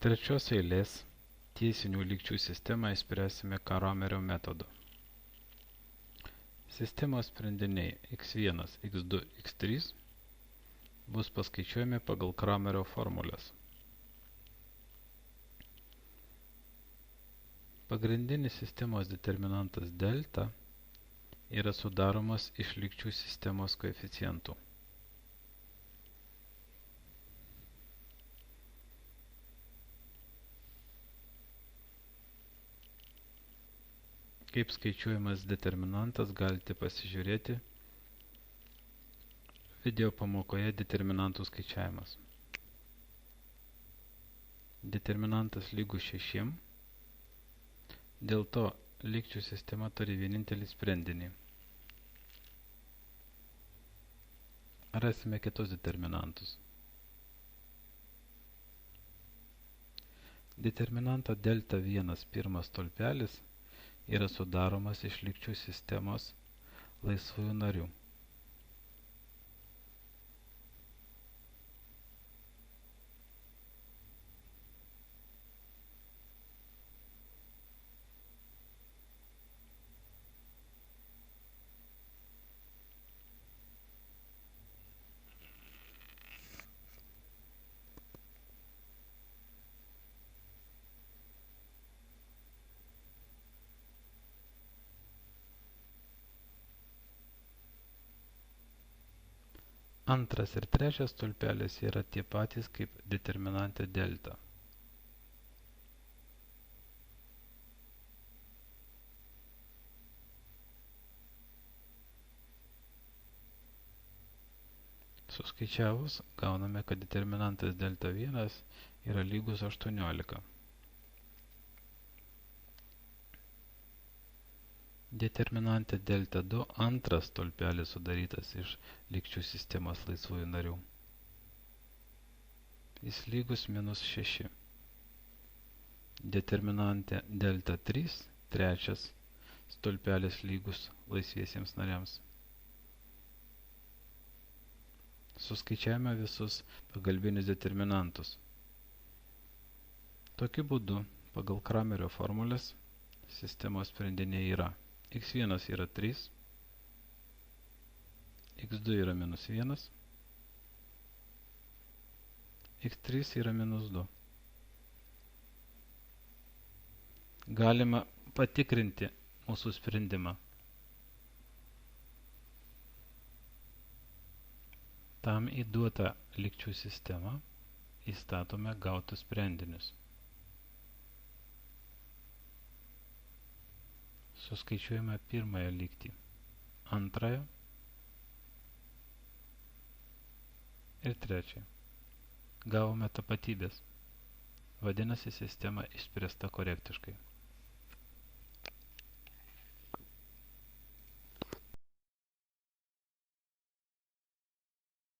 Trečios eilės tiesinių lygčių sistemą išspręsime Kramerio metodu. Sistemos sprendiniai x1, x2, x3 bus paskaičiuojami pagal Kramerio formulės. Pagrindinis sistemos determinantas delta yra sudaromas iš lygčių sistemos koeficientų. Kaip skaičiuojamas determinantas galite pasižiūrėti video pamokoje determinantų skaičiavimas. Determinantas lygus 6, dėl to lygčių sistema turi vienintelį sprendinį. Rasime kitus determinantus. Determinanto delta 1 pirmas stulpelis yra sudaromas iš lygčių sistemos laisvųjų narių. Antras ir trečias stulpelis yra tie patys kaip determinante delta. Suskaičiavus, gauname, kad determinantas delta 1 yra lygus 18. Determinante delta 2 antras stulpelis sudarytas iš lygčių sistemos laisvųjų narių. Jis lygus -6. Determinante delta 3 trečias stulpelis lygus laisviesiems nariams. Suskaičiavome visus pagalbinius determinantus. Tokiu būdu, pagal Kramerio formulės, sistemos sprendiniai yra x1 yra 3, x2 yra -1, x3 yra -2. Galima patikrinti mūsų sprendimą. Tam įduotą lygčių sistemą įstatome gautus sprendinius. Suskaičiuojame pirmąją lygtį, antrąją ir trečiąją. Gavome tapatybės. Vadinasi, sistema išspręsta korektiškai.